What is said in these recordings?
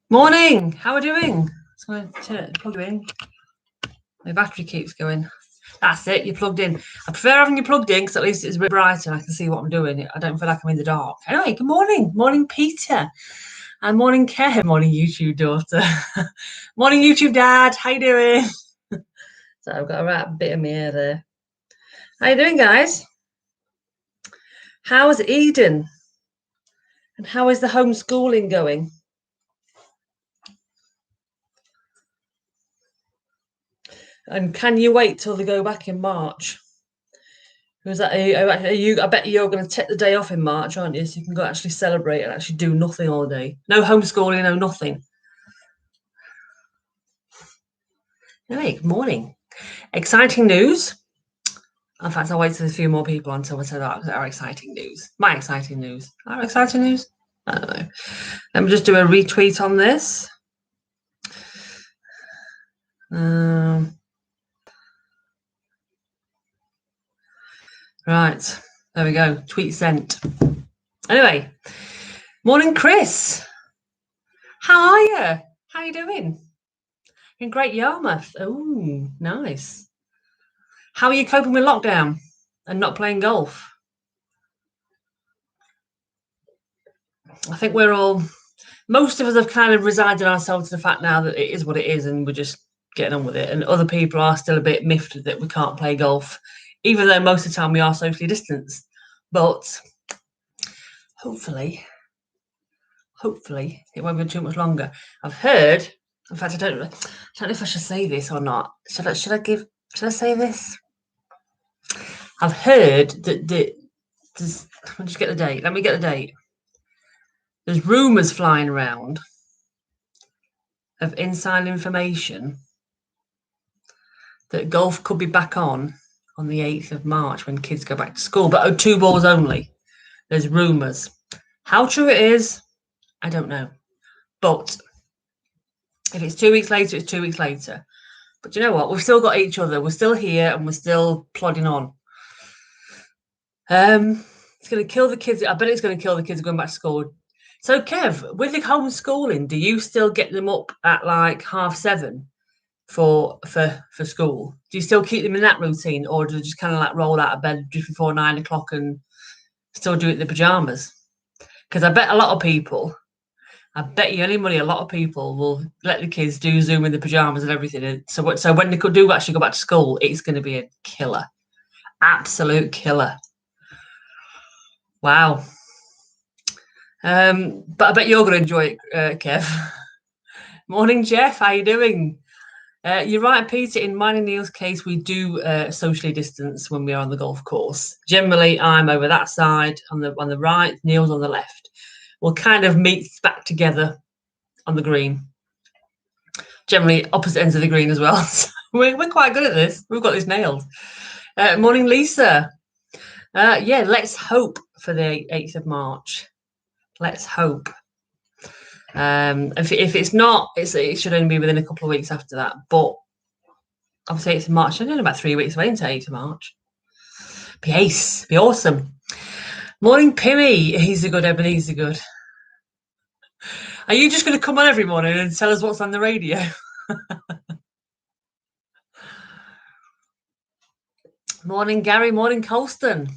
Morning. How are we doing? Just going to plug you in. My battery keeps going. That's it. You're plugged in. I prefer having you plugged in because at least it's a bit brighter and I can see what I'm doing. I don't feel like I'm in the dark. Anyway, good morning. Morning, Peter. And morning, Kev. Morning, YouTube daughter. Morning, YouTube dad. How you doing? So I've got a right bit of me hair there. How you doing, guys? How's Eden? And how is the homeschooling going? And can you wait till they go back in March? Was that are you? I bet you're going to take the day off in March, aren't you? So you can go actually celebrate and actually do nothing all day. No homeschooling, no nothing. Anyway, good morning. Exciting news. In fact, I'll wait till there's a few more people until we say that our exciting news. My exciting news. Our exciting news? I don't know. Let me just do a retweet on this. Right. There we go. Tweet sent. Anyway, morning, Chris. How are you? How are you doing? In Great Yarmouth. Oh, nice. How are you coping with lockdown and not playing golf? I think most of us have kind of resigned ourselves to the fact now that it is what it is and we're just getting on with it. And other people are still a bit miffed that we can't play golf, even though most of the time we are socially distanced. But hopefully, it won't be too much longer. I've heard, in fact, I don't know if I should say this or not. Should I say this? I've heard that I'll just get the date. Let me get the date. There's rumours flying around of inside information that golf could be back on the 8th of March when kids go back to school, but 2 balls only. There's rumours. How true it is, I don't know. But if it's 2 weeks later, it's 2 weeks later. But you know what? We've still got each other. We're still here and we're still plodding on. It's going to kill the kids. I bet it's going to kill the kids going back to school. So, Kev, with the homeschooling, do you still get them up at like 7:30 for school? Do you still keep them in that routine, or do you just kind of like roll out of bed just before 9 o'clock and still do it in the pajamas? Because I bet you any money, a lot of people will let the kids do Zoom in the pajamas and everything. And so when they could actually go back to school, it's going to be a killer, absolute killer. Wow. But I bet you're going to enjoy it, Kev. Morning, Jeff. How you doing? You're right, Peter. In mine and Neil's case, we do socially distance when we are on the golf course. Generally, I'm over that side on the right. Neil's on the left. We'll kind of meet back together on the green. Generally, opposite ends of the green as well. So we're quite good at this. We've got this nailed. Morning, Lisa. Yeah, let's hope for the 8th of March. Let's hope. If it's not, it should only be within a couple of weeks after that. But obviously, 8th of March. I'm only about 3 weeks away into 8th of March. Be awesome. Morning, Pimmy. He's a good Ebenezer good. Are you just going to come on every morning and tell us what's on the radio? Morning, Gary. Morning, Colston.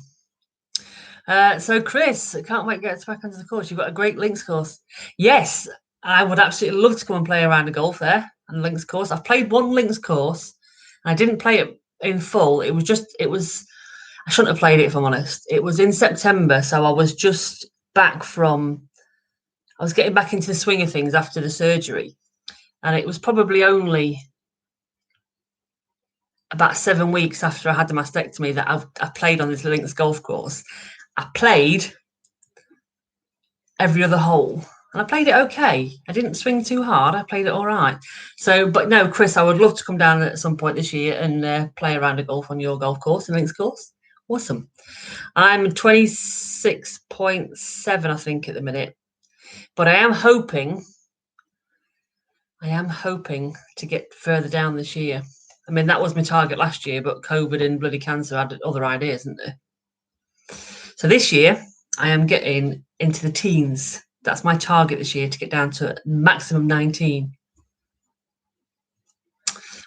So, Chris, I can't wait to get back onto the course. You've got a great links course. Yes, I would absolutely love to come and play around a golf there and links course. I've played one links course and I didn't play it in full. I shouldn't have played it, if I'm honest. It was in September, so I was just I was getting back into the swing of things after the surgery. And it was probably only about 7 weeks after I had the mastectomy that I played on this links golf course. I played every other hole and I played it okay. I didn't swing too hard. I played it all right. So, but no, Chris, I would love to come down at some point this year and play around a golf on your golf course, the links course. Awesome. I'm 26.7, I think, at the minute. But I am hoping to get further down this year. I mean, that was my target last year, but COVID and bloody cancer had other ideas, didn't they? So this year, I am getting into the teens. That's my target this year, to get down to maximum 19.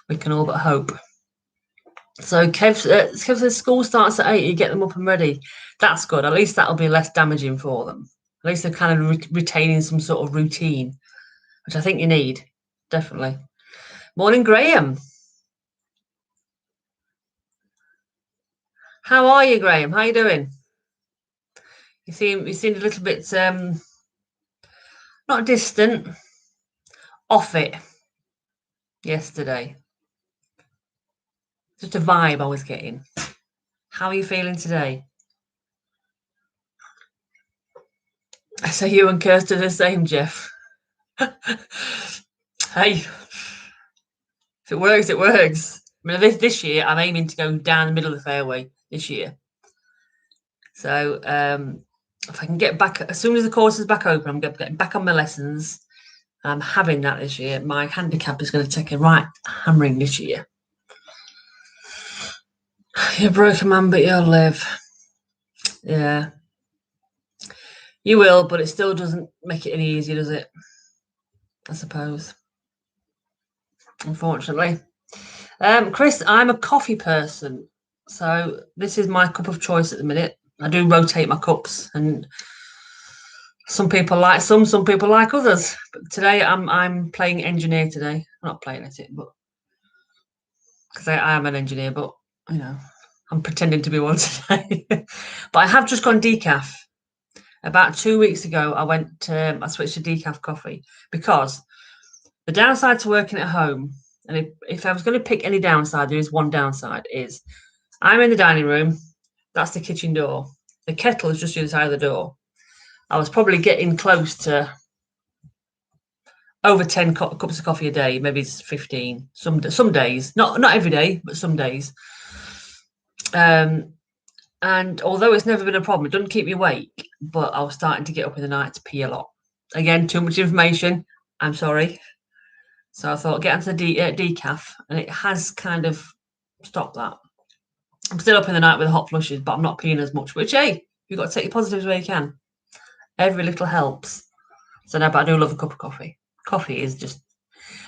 We can all but hope. So Kev says school starts at 8, you get them up and ready. That's good. At least that'll be less damaging for them. At least they're kind of retaining some sort of routine, which I think you need, definitely. Morning, Graham. How are you, Graham? How you doing? You seem a little bit not distant, off it yesterday. Just a vibe I was getting. How are you feeling today? So you and Kirsten are the same, Jeff. Hey, if it works, it works. I mean, this year I'm aiming to go down the middle of the fairway this year. So if I can get back as soon as the course is back open, I'm getting back on my lessons. I'm having that this year. My handicap is going to take a right hammering this year. You're a broken man, but you'll live. Yeah. You will, but it still doesn't make it any easier, does it? I suppose. Unfortunately. Chris, I'm a coffee person. So this is my cup of choice at the minute. I do rotate my cups, and some people like some people like others. But today I'm playing engineer today. I'm not playing at it, but because I am an engineer, but you know, I'm pretending to be one today. But I have just gone decaf. About 2 weeks ago, I switched to decaf coffee because the downside to working at home, and if I was going to pick any downside, there is one downside, is I'm in the dining room. That's the kitchen door. The kettle is just the other side of the door. I was probably getting close to over 10 cups of coffee a day, maybe it's 15. Some days, not every day, but some days. And although it's never been a problem, it doesn't keep me awake. But I was starting to get up in the night to pee a lot. Again, too much information. I'm sorry. So I thought, get onto the decaf, and it has kind of stopped that. I'm still up in the night with hot flushes, but I'm not peeing as much, which, hey, you've got to take your positives where you can. Every little helps. So no, but I do love a cup of coffee. Coffee is just,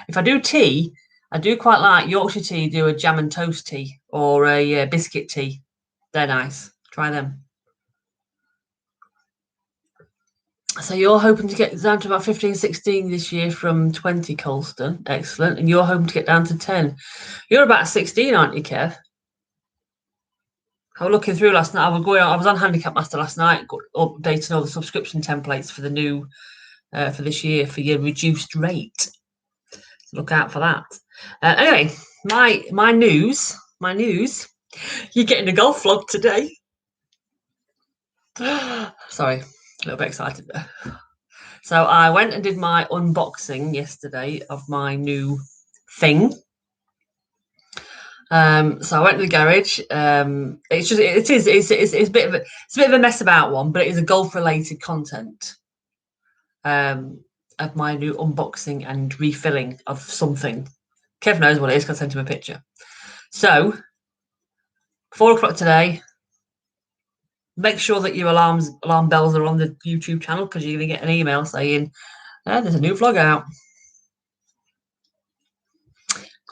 if I do tea, I do quite like Yorkshire tea, do a jam and toast tea or a biscuit tea. They're nice. Try them. So you're hoping to get down to about 15, 16 this year from 20, Colston. Excellent. And you're hoping to get down to 10. You're about 16, aren't you, Kev? I was looking through last night. I was on Handicap Master last night, updating all the subscription templates for the new for this year for your reduced rate. So look out for that. Anyway, my news. You're getting a golf vlog today. Sorry, a little bit excited there. So I went and did my unboxing yesterday of my new thing. So I went to the garage. It's a bit of a mess about one, but it is a golf related content of my new unboxing and refilling of something. Kev knows what it is because I sent him a picture. So 4 o'clock today. Make sure that your alarm bells are on the YouTube channel, because you're going to get an email saying there's a new vlog out.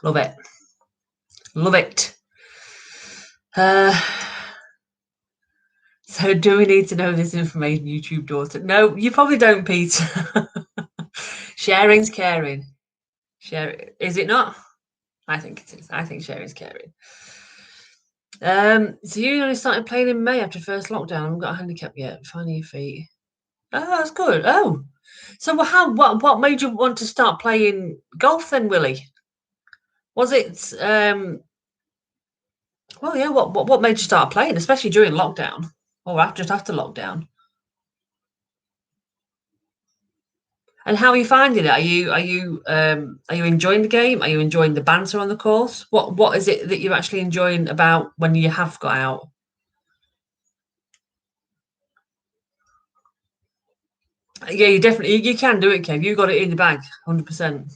Love it. Love it. So do we need to know this information, YouTube daughter? No, you probably don't, Peter. Sharing's caring. Is it not? I think it is. I think sharing's caring. So you only started playing in May after first lockdown. I haven't got a handicap yet. Finding your feet. Oh, that's good. Oh, so what made you want to start playing golf then, Willie? Was it well, yeah. What made you start playing, especially during lockdown or just after lockdown? And how are you finding it? Are you enjoying the game? Are you enjoying the banter on the course? What is it that you're actually enjoying about when you have got out? Yeah, you can do it, Kev. You got it in the bag, 100%.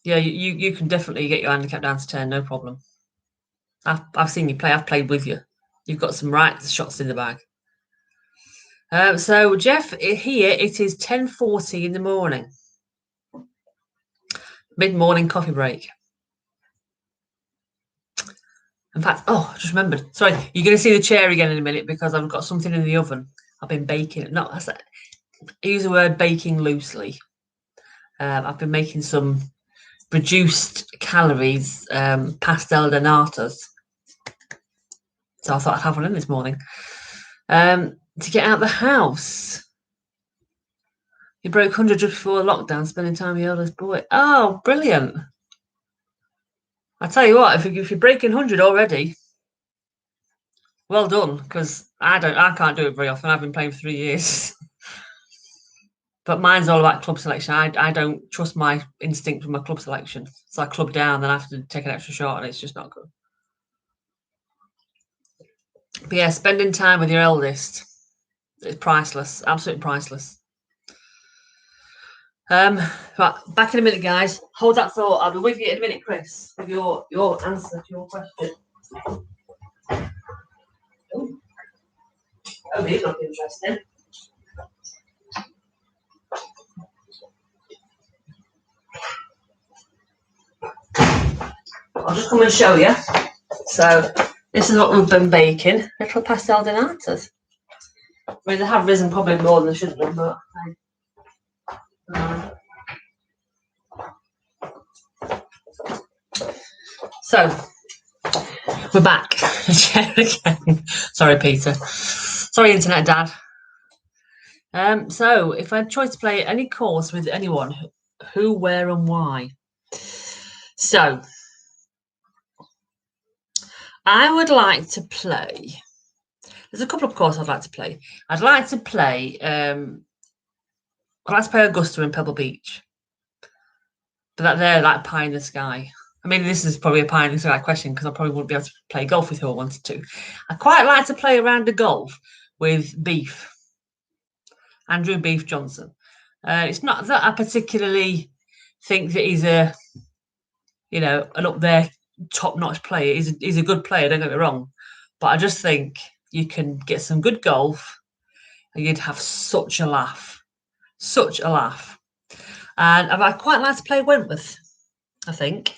Yeah, you can definitely get your handicap down to 10, no problem. I've seen you play. I've played with you. You've got some right shots in the bag. So Jeff, here it is 10:40 in the morning. Mid-morning coffee break. In fact, I just remembered. Sorry, you're going to see the chair again in a minute because I've got something in the oven. I've been baking. No, I use the word baking loosely. I've been making some reduced calories pastel de natas. So I thought I'd have one in this morning. To get out of the house. You broke 100 just before lockdown, spending time with your eldest boy. Oh, brilliant. I tell you what, if you're breaking 100 already, well done, because I can't do it very often. I've been playing for 3 years. But mine's all about club selection. I don't trust my instinct with my club selection. So I club down, then I have to take an extra shot, and it's just not good. But yeah, spending time with your eldest, it's priceless, absolutely priceless. Right, back in a minute, guys. Hold that thought. I'll be with you in a minute, Chris, with your answer to your question. Oh, these look interesting. I'll just come and show you. So this is what we've been baking. Little pastel de natas. I mean, they have risen probably more than they should have done, but so we're back. Again. Sorry, Peter. Sorry, Internet Dad. So if I had choice to play any course with anyone, who, where, and why? So I would like to play. There's a couple of courses I'd like to play. I'd like to play. I'd like to play Augusta in Pebble Beach, but they're like pie in the sky. I mean, this is probably a pie in the sky question because I probably wouldn't be able to play golf with who I wanted to. I quite like to play around the golf with Beef, Andrew Beef Johnson. It's not that I particularly think that he's an up there top-notch player. He's a good player, don't get me wrong, but I just think you can get some good golf and you'd have such a laugh. And I quite like to play Wentworth, I think.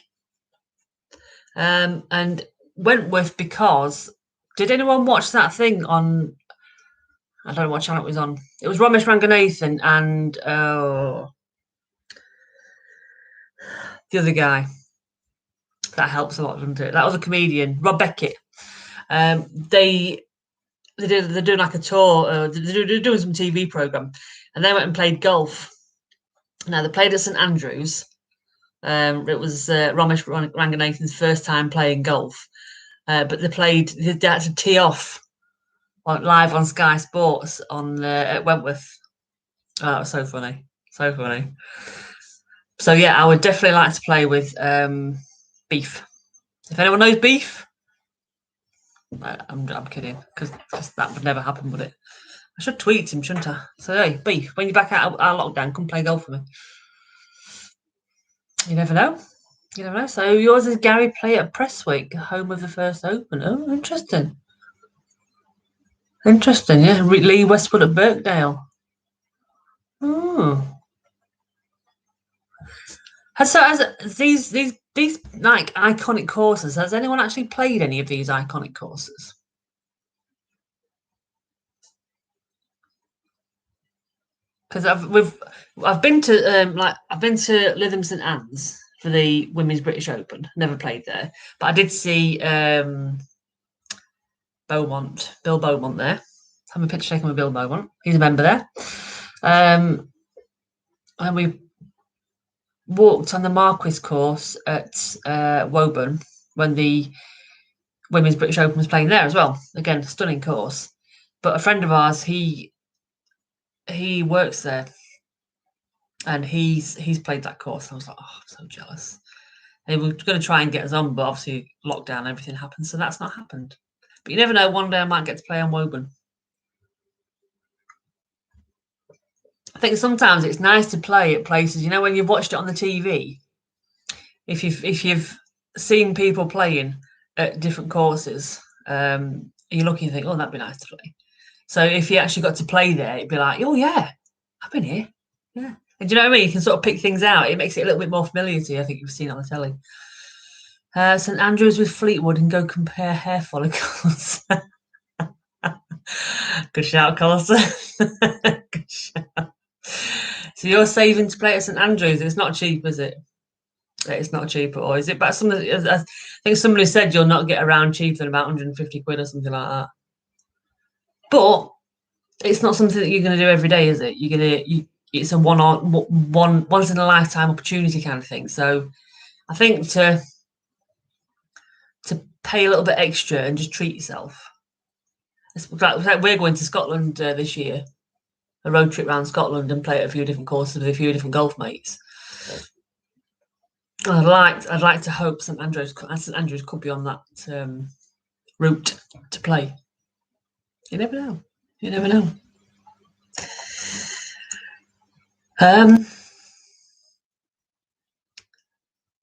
And Wentworth because did anyone watch that thing on? I don't know what channel it was on. It was Ramesh Ranganathan and the other guy. That helps a lot, doesn't it? That was a comedian, Rob Beckett. They're doing like a tour. They're doing some TV program, and they went and played golf. Now they played at St Andrews. It was Ramesh Ranganathan's first time playing golf, but they had to tee off live on Sky Sports at Wentworth. Oh, that was so funny, so funny. So yeah, I would definitely like to play with Beef. If anyone knows Beef, I'm kidding because that would never happen, would it? I should tweet him, shouldn't I? So hey, Beef, when you're back out of our lockdown, come play golf with me. You never know. You never know. So yours is Gary Play at Prestwick, home of the first Open. Oh, interesting. Interesting, yeah. Lee Westwood at Birkdale. Oh. Has these like iconic courses, has anyone actually played any of these iconic courses? Because I've been to Lytham St Anne's for the Women's British Open. Never played there, but I did see Bill Beaumont there. Have a picture taken with Bill Beaumont. He's a member there. And we walked on the Marquis course at Woburn when the Women's British Open was playing there as well. Again, stunning course. But a friend of ours, he works there, and he's played that course. I was like, oh, I'm so jealous. They were going to try and get us on, but obviously lockdown, everything happened, so that's not happened. But you never know. One day I might get to play on Woburn. I think sometimes it's nice to play at places. You know, when you've watched it on the TV, if you've seen people playing at different courses, you look and you think, oh, that'd be nice to play. So if you actually got to play there, it'd be like, oh yeah, I've been here. Yeah. And do you know what I mean? You can sort of pick things out. It makes it a little bit more familiar to you. I think you've seen it on the telly. St Andrews with Fleetwood and go compare hair follicles. Good shout, Colson. Good shout. So you're saving to play at St Andrews. It's not cheap, is it? It's not cheap at all, is it? But I think somebody said you'll not get around cheaper than about 150 quid or something like that. But it's not something that you're going to do every day, is it? It's a once in a lifetime opportunity kind of thing. So I think to pay a little bit extra and just treat yourself. It's like we're going to Scotland this year, a road trip around Scotland, and play at a few different courses with a few different golf mates. I'd like to hope St Andrews could be on that route to play. You never know. You never know.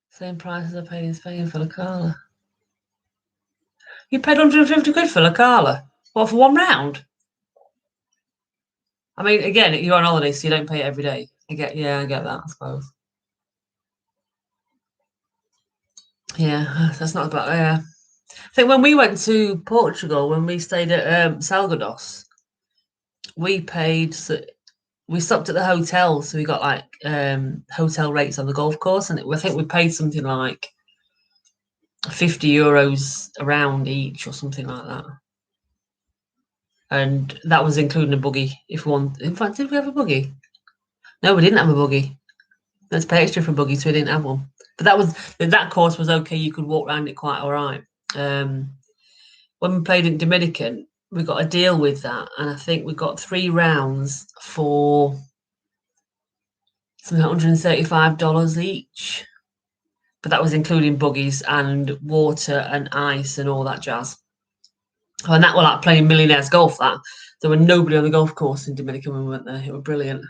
Same price as I paid in Spain for La Cala. You paid 150 quid for La Cala? What, for one round? I mean, again, you're on holiday, so you don't pay it every day. I get that, I suppose. Yeah, that's not about. Yeah, I think when we went to Portugal, when we stayed at Salgados, we stopped at the hotel, so we got like hotel rates on the golf course, and I think we paid something like €50 a round each or something like that. And that was including a buggy. If one, in fact, did we have a buggy? No, we didn't have a buggy. Let's pay extra for a buggy, so we didn't have one. But that course was okay. You could walk around it quite all right. When we played in Dominican, we got a deal with that, and I think we got 3 rounds for something like $135 each. But that was including buggies and water and ice and all that jazz. And that were like playing millionaires golf. That there were nobody on the golf course in Dominican when we went there. It was brilliant,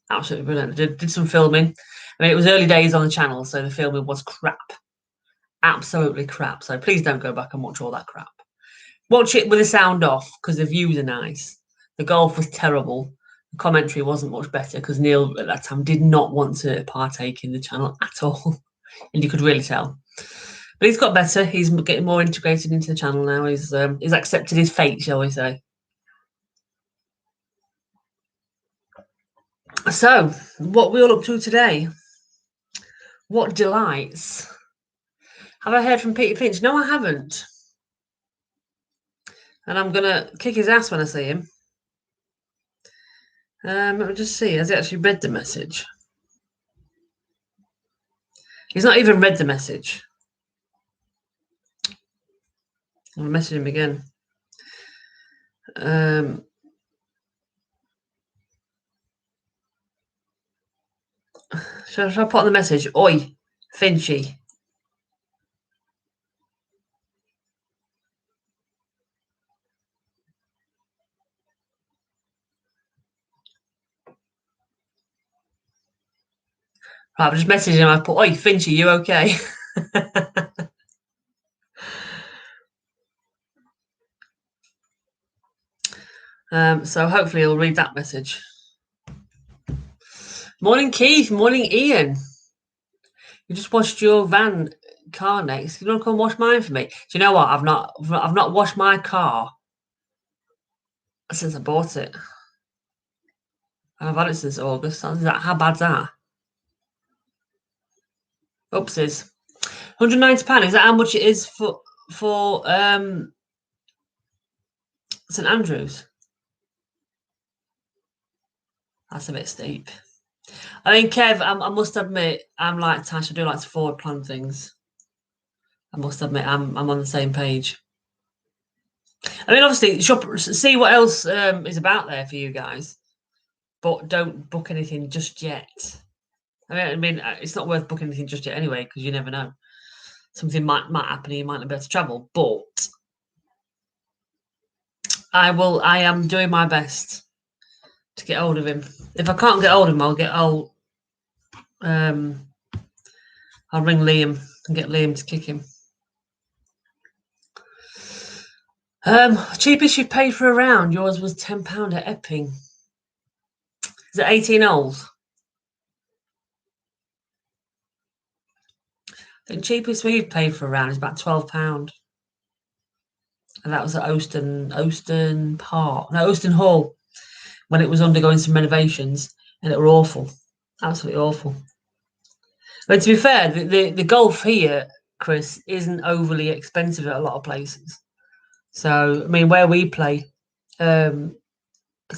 absolutely brilliant. Did some filming. I mean, it was early days on the channel, so the filming was crap, absolutely crap. So please don't go back and watch all that crap. Watch it with the sound off because the views are nice. The golf was terrible. The commentary wasn't much better because Neil at that time did not want to partake in the channel at all, and you could really tell. But he's got better. He's getting more integrated into the channel now. He's accepted his fate, shall we say. So, what are we all up to today? What delights? Have I heard from Peter Finch? No, I haven't. And I'm going to kick his ass when I see him. Let me just see. Has he actually read the message? He's not even read the message. I'll message him again. Shall I put on the message? Oi, Finchy. Right, I've just messaged him. I put, oi, Finchy, you okay? So hopefully he'll read that message. Morning, Keith. Morning, Ian. You just washed your car next. You don't come wash mine for me. Do you know what? I've not washed my car since I bought it. I've had it since August. How bad's that? Oopsies. £190. Is that how much it is for St Andrews? That's a bit steep. I mean, Kev, I must admit, I'm like Tash. I do like to forward plan things. I must admit, I'm on the same page. I mean, obviously, see what else is about there for you guys, but don't book anything just yet. I mean, it's not worth booking anything just yet anyway, because you never know. Something might happen and you might not be able to travel. But I am doing my best to get hold of him. If I can't get hold of him, I'll ring Liam and get Liam to kick him. Cheapest you paid for a round, yours was £10 at Epping. Is it 18 holes? The cheapest we've paid for a round is about £12. And that was at Ouston Park. No, Ouston Hall, when it was undergoing some renovations, and it were awful. Absolutely awful. But to be fair, the golf here, Chris, isn't overly expensive at a lot of places. So I mean, where we play, so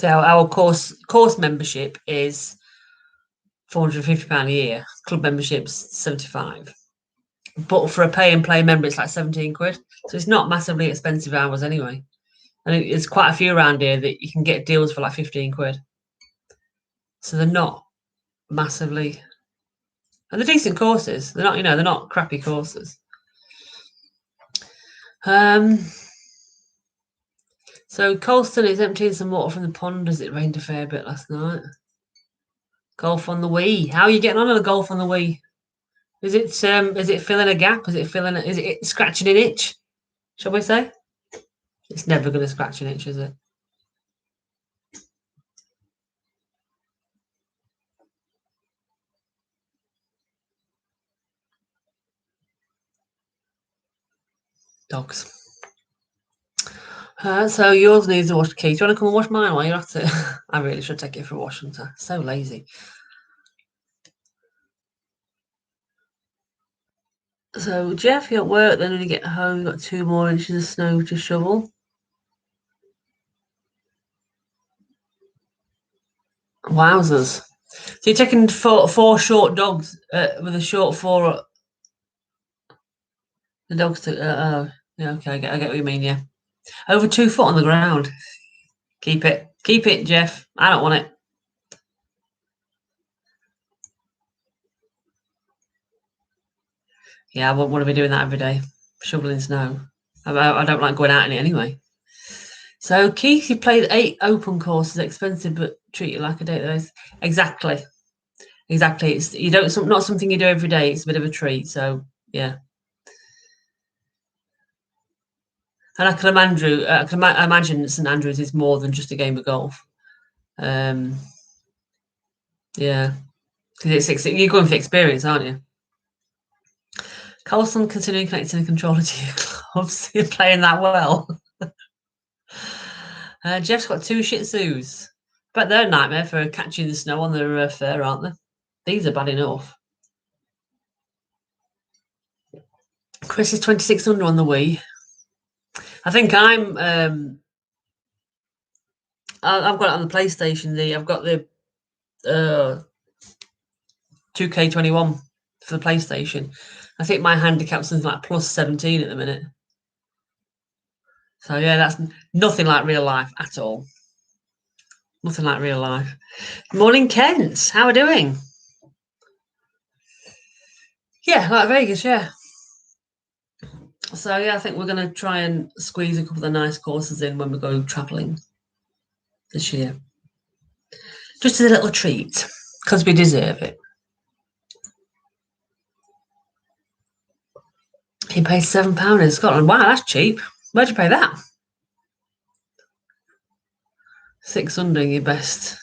our course membership is £450 a year. Club membership's 75. But for a pay and play member, it's like 17 quid. So it's not massively expensive hours anyway. And it's quite a few around here that you can get deals for like 15 quid. So they're not massively, and they're decent courses. They're not, they're not crappy courses. So Colston is emptying some water from the pond as it rained a fair bit last night. Golf on the Wii. How are you getting on the golf on the Wii? Is it filling a gap? Is it scratching an itch? Shall we say? It's never going to scratch an itch, is it? Dogs. So yours needs a wash, Keith. Do you want to come and wash mine while you're at it? I really should take it for a wash, shouldn't I? So lazy. So Jeff, you're at work, then when you get home, you've got 2 more inches of snow to shovel. Wowzers. So you're taking four short dogs with a short four. The dogs to. Yeah, okay, I get what you mean. Yeah, over 2 foot on the ground. Keep it, Jeff. I don't want it. Yeah, I wouldn't want to be doing that every day, shoveling snow. I don't like going out in it anyway. So Keith, you played 8 open courses, expensive but treat you like a date. Exactly. It's not something you do every day. It's a bit of a treat. So yeah. And I can imagine St Andrews is more than just a game of golf. Yeah, because you're going for experience, aren't you? Colson continuing connecting the controller to your gloves. You're playing that well. Jeff's got 2 Shih Tzus. But they're a nightmare for catching the snow on their fur, aren't they? These are bad enough. Chris is 26 under on the Wii. I think I've got it on the PlayStation. I've got the 2K21 for the PlayStation. I think my handicap's something like plus 17 at the minute. So yeah, that's nothing like real life at all. Nothing like real life. Morning, Kent. How are we doing? Yeah, like Vegas, yeah. So yeah, I think we're going to try and squeeze a couple of nice courses in when we go travelling this year. Just as a little treat, because we deserve it. He pays £7 in Scotland. Wow, that's cheap. Where'd you pay that? 600 your best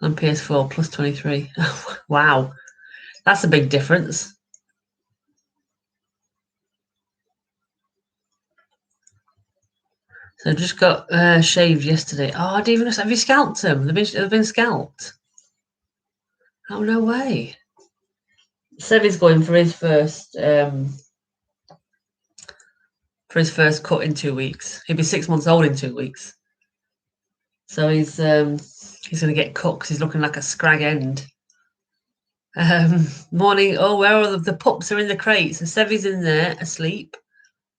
on PS4 plus 23. Wow, that's a big difference. So just got shaved yesterday. Oh, I didn't even know. Have you scalped them? They've been scalped. Oh, no way. Sevy's going for his first cut in 2 weeks. He'll be 6 months old in 2 weeks. So he's going to get cut because he's looking like a scrag end. Morning. Oh, where are the pups are in the crates? So Sevy's in there asleep.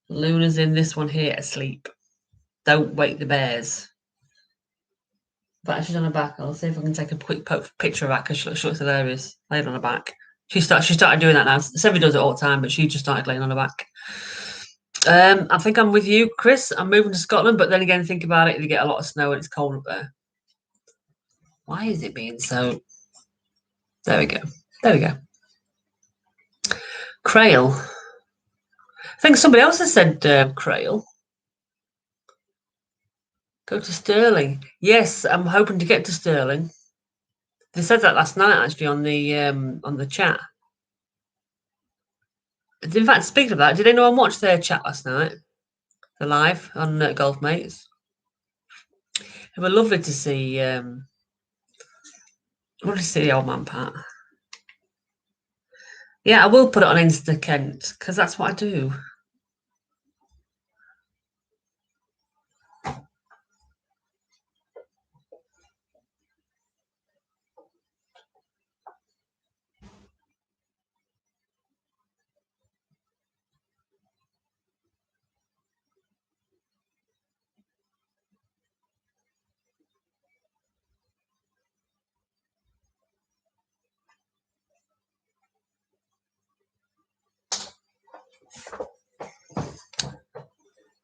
Luna's in this one here asleep. Don't wake the bears. But she's on her back. I'll see if I can take a quick picture of that because she looks hilarious. Laid on her back. She started doing that now. Sevy does it all the time, but she just started laying on her back. I think I'm with you, Chris. I'm moving to Scotland, but then again, think about it. They get a lot of snow and it's cold up there. Why is it being so? There we go. Crail. I think somebody else has said Crail. Go to Stirling. Yes, I'm hoping to get to Stirling. They said that last night actually on the chat. In fact, speaking of that, did anyone watch their chat last night? The live on Golf Mates. It was lovely to see. Lovely to see the old man Pat. Yeah, I will put it on Insta, Kent, because that's what I do.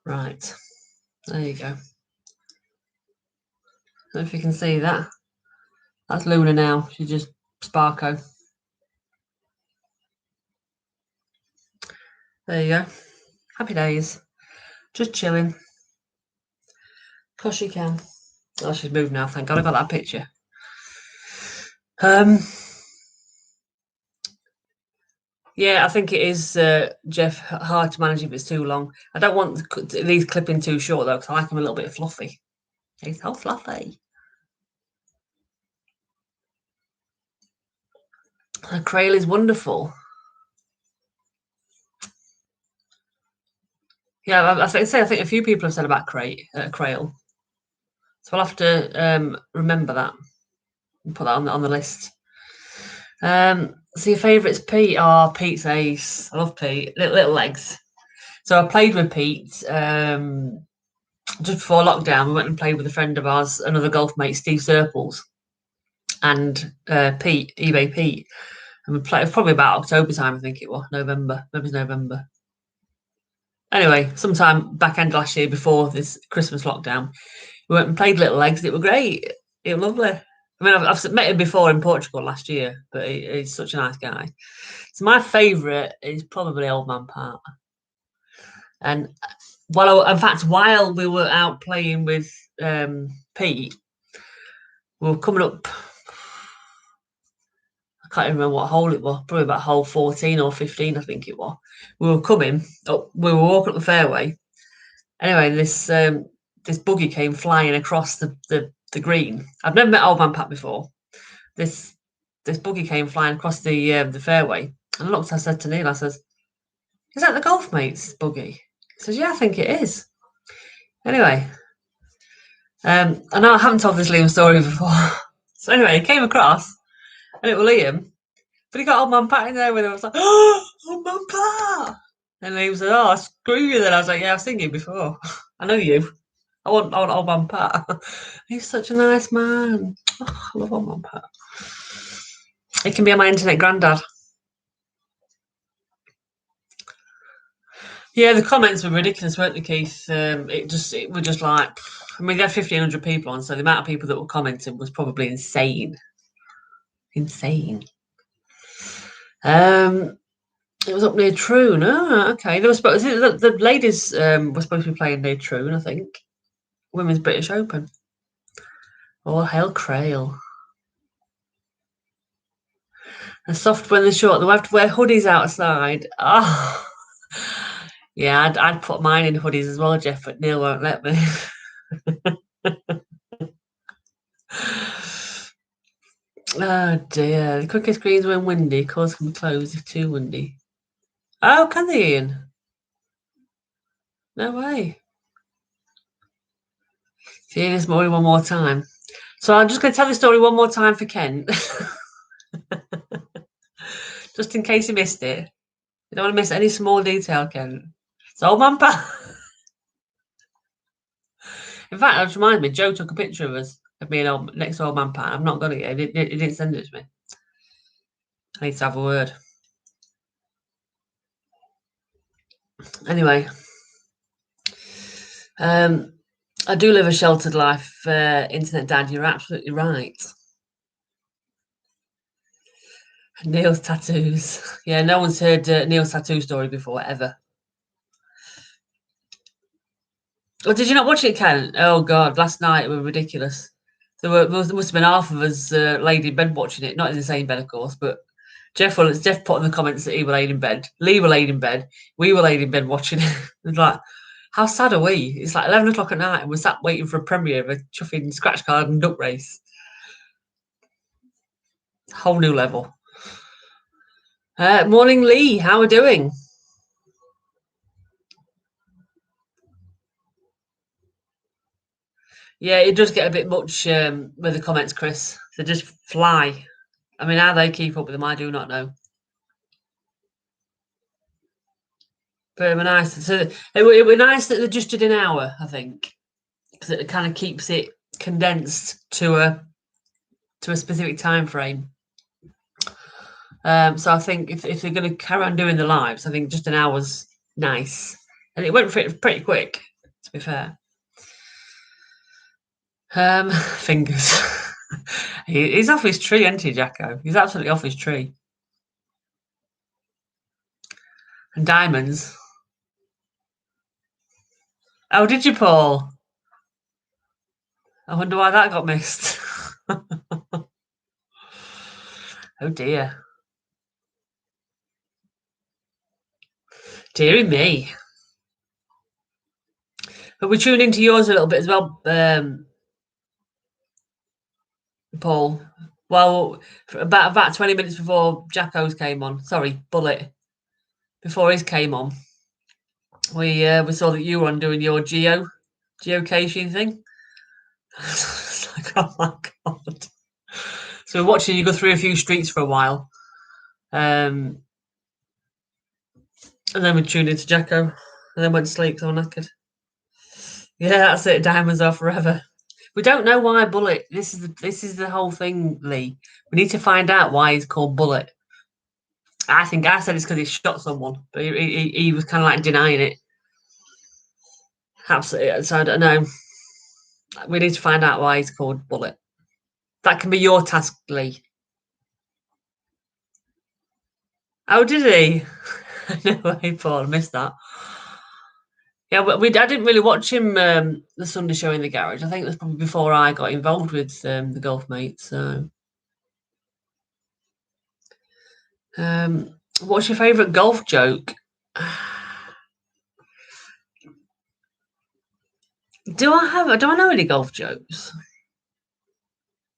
Right, there you go. I don't know if you can see that. That's Luna now. She's just Sparko. There you go. Happy days. Just chilling. Of course you can. Oh, she's moved now. Thank God I got that picture. Yeah, I think it is, Jeff, hard to manage if it's too long. I don't want these clipping too short, though, because I like them a little bit fluffy. It's so fluffy. The Crail is wonderful. Yeah, I think a few people have said about Crail. So I'll have to remember that and put that on the list. So your favourites, Pete? Oh, Pete's ace. I love Pete. Little legs. So I played with Pete just before lockdown. We went and played with a friend of ours, another golf mate, Steve Serples, and Pete, eBay Pete. And we played probably about October time, I think it was, November. Maybe it was November. Anyway, sometime back end last year before this Christmas lockdown, we went and played Little Legs. It was great. It was lovely. I mean, I've met him before in Portugal last year, but he's such a nice guy. So my favourite is probably Old Man Pat. And in fact, while we were out playing with Pete, we were coming up. I can't remember what hole it was. Probably about hole 14 or 15, I think it was. We were coming up. We were walking up the fairway. Anyway, this buggy came flying across the green. I've never met Old Man Pat before. This buggy came flying across the fairway. And I looked. I said to Neil, I says, "Is that the golf mate's buggy?" He says, "Yeah, I think it is." Anyway, I know I haven't told this Liam story before. So anyway, he came across, and it was Liam, but he got Old Man Pat in there with him. I was like, "Oh, Old Man Pat!" And he was like, "Oh, screw you!" Then I was like, "Yeah, I've seen you before. I know you. I want Old Man Pat." He's such a nice man. Oh, I love Old Man Pat. He can be my internet granddad. Yeah, the comments were ridiculous, weren't they, Keith? It was just like, I mean, they had 1,500 people on, so the amount of people that were commenting was probably insane. Insane. It was up near Troon. Oh, okay. They were supposed the ladies were supposed to be playing near Troon, I think. Women's British Open. Oh, hail Crail. And soft when they're short. They have to wear hoodies outside. Oh, yeah, I'd put mine in hoodies as well, Jeff, but Neil won't let me. Oh dear. The quickest greens when windy. Cause can be closed if too windy. Oh, can they, Ian? No way. See this story one more time. So I'm just going to tell the story one more time for Ken. Just in case you missed it. You don't want to miss any small detail, Ken. So Old Man Pat. In fact, that reminds me, Joe took a picture of us of me and next to Old Man Pat. I've not got it yet. He didn't send it to me. I need to have a word. Anyway, I do live a sheltered life, Internet Dad. You're absolutely right. Neil's tattoos. Yeah, no one's heard Neil's tattoo story before, ever. Oh, did you not watch it, Ken? Oh God, last night it was ridiculous. There must have been half of us laid in bed watching it, not in the same bed, of course, but Jeff put in the comments that he was laid in bed. Lee were laid in bed. We were laid in bed watching it. It's like, how sad are we? It's like 11 o'clock at night and we're sat waiting for a premiere of a chuffing scratch card and duck race. Whole new level. Morning, Lee. How are we doing? Yeah, it does get a bit much with the comments, Chris. They just fly. I mean, how they keep up with them, I do not know. Very nice. So it were nice that they just did an hour, I think, because it kind of keeps it condensed to a specific time frame. So I think if they're going to carry on doing the lives, I think just an hour's nice, and it went pretty quick, to be fair. Fingers. He's off his tree, isn't he, Jacko? He's absolutely off his tree. And diamonds. Oh, did you, Paul? I wonder why that got missed. Oh dear. Deary me. But we tuned into yours a little bit as well, Paul. Well, about 20 minutes before Jacko's came on. Sorry, Bullet. Before his came on, we saw that you were on doing your geocaching thing. It's like, oh my god. So we're watching you go through a few streets for a while. And then we tuned into Jacko. And then went to sleep because I'm knackered. Yeah, that's it. Diamonds are forever. We don't know why Bullet. This is the whole thing, Lee. We need to find out why he's called Bullet. I think I said it's because he shot someone, but he was kind of like denying it. Absolutely. So I don't know. We need to find out why he's called Bullet. That can be your task, Lee. Oh, did he? No way, Paul. I missed that. Yeah, but I didn't really watch him the Sunday show in the garage. I think it was probably before I got involved with the golf mates. So, what's your favourite golf joke? Do I know any golf jokes?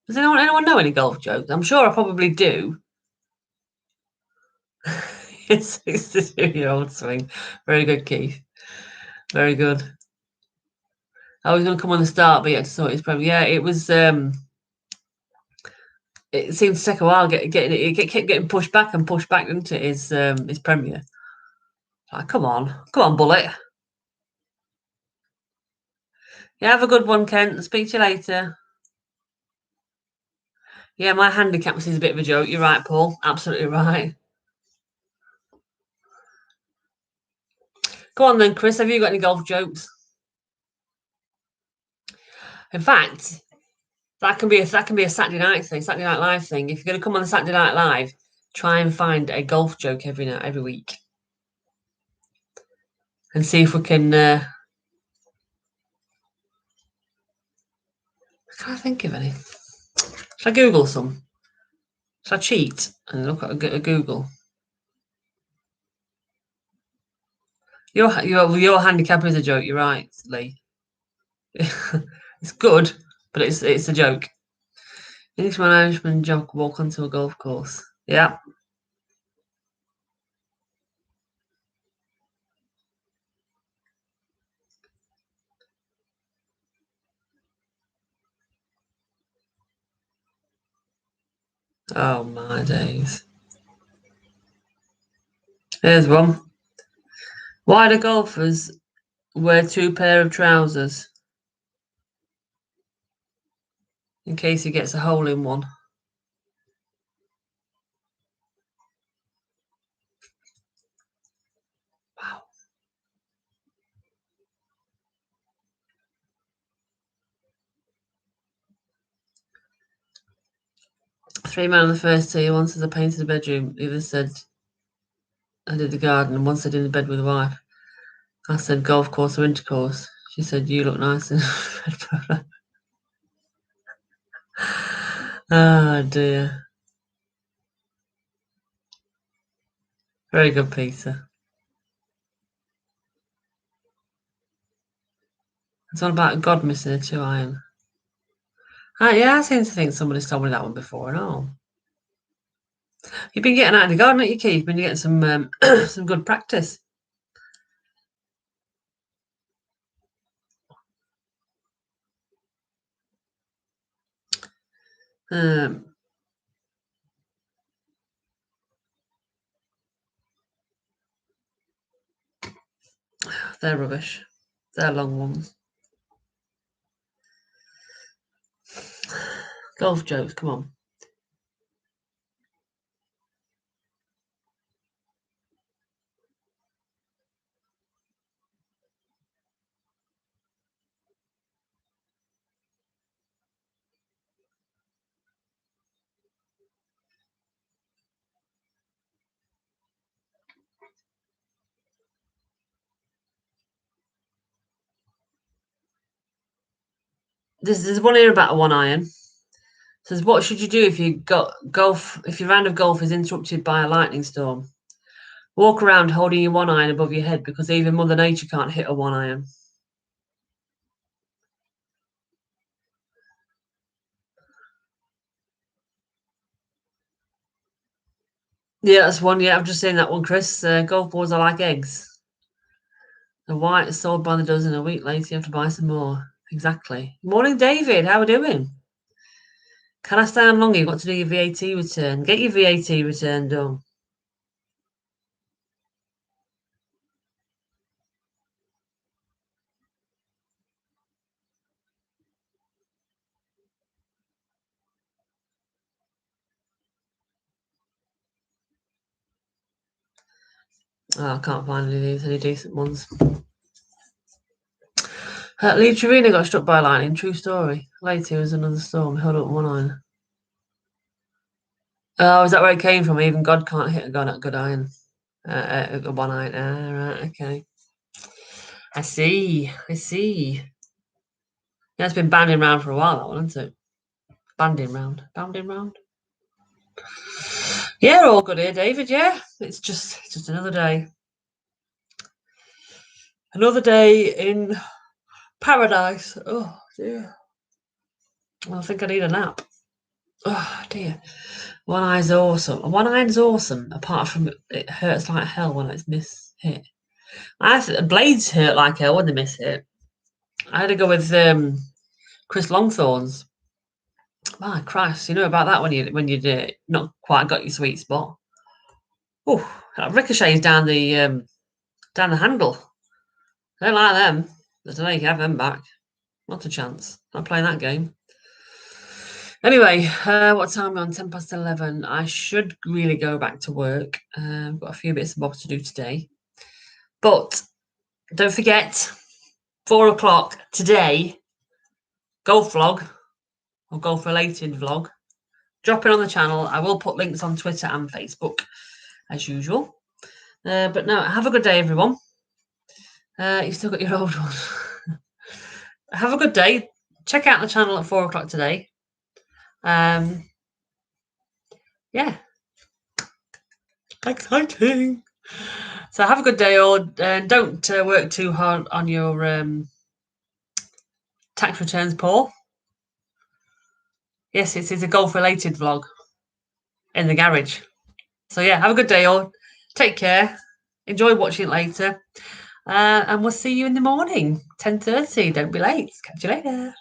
Does anyone know any golf jokes? I'm sure I probably do. It's 62-year-old swing. Very good, Keith. Very good. I was going to come on the start, but yeah, to sort his problem. Yeah, it was. It seemed to take a while getting it. It kept getting pushed back and pushed back, didn't it? His premiere. Like, come on, Bullet. Yeah, have a good one, Kent. Speak to you later. Yeah, my handicap is a bit of a joke. You're right, Paul. Absolutely right. Go on then, Chris. Have you got any golf jokes? In fact, that can be a Saturday night thing, Saturday Night Live thing. If you're going to come on the Saturday Night Live, try and find a golf joke every week, and see if we can. Can I think of any? Should I Google some? Should I cheat and look at a Google? Your handicap is a joke. You're right, Lee. It's good, but it's a joke. Englishman Irishman joke walk onto a golf course. Yeah. Oh my days. Here's one. Why do golfers wear two pair of trousers? In case he gets a hole in one. Wow. 3 men on the first tee. One says I painted the bedroom. The other said I did the garden. And one said in the bed with the wife. I said golf course or intercourse. She said, you look nice. Oh, dear. Very good, Peter. It's all about God missing a 2 iron. Yeah, I seem to think somebody's told me that one before and all. You've been getting out in the garden, haven't you, Keith? You've been getting some some good practice. They're rubbish. They're long ones. Golf jokes, come on. There's one here about a 1 iron. It says, what should you do if you got golf if your round of golf is interrupted by a lightning storm? Walk around holding your 1 iron above your head because even Mother Nature can't hit a 1 iron. Yeah, that's one. Yeah, I've just seen that one, Chris. Golf balls are like eggs. The white is sold by the dozen. A week later, you have to buy some more. Exactly. Morning, David. How are we doing? Can I stay on longer? You've got to do your VAT return. Get your VAT return done. Oh, I can't find any decent ones. Lee Trevino got struck by lightning. True story. Later was another storm. Held up 1 iron. Oh, is that where it came from? Even God can't hit a good iron. A 1 iron. Ah, right. Okay. I see. Yeah, it's been banding round for a while, that one, hasn't it? Banding round. Yeah, all good here, David. Yeah, it's just another day. Another day in paradise. Oh dear. Well, I think I need a nap. Oh dear. 1 eye's awesome. 1 iron's awesome, apart from it hurts like hell when it's hit. Blades hurt like hell when they miss hit. I had to go with Chris Longthorn's. My Christ, you know about that when you not quite got your sweet spot. Oh, that ricochets down the handle. I don't like them. I don't know you can have them back. Not a chance. I'm playing that game. Anyway, what time are we on? 11:10. I should really go back to work. I've got a few bits and bobs to do today. But don't forget, 4 o'clock today, golf vlog or golf related vlog. Drop it on the channel. I will put links on Twitter and Facebook as usual. But no, have a good day, everyone. You've still got your old one. Have a good day. Check out the channel at 4 o'clock today. Yeah. Exciting. So have a good day, all, and don't work too hard on your tax returns, Paul. Yes, it is a golf-related vlog in the garage. So yeah, have a good day, all. Take care. Enjoy watching it later. And we'll see you in the morning, 10:30. Don't be late. Catch you later.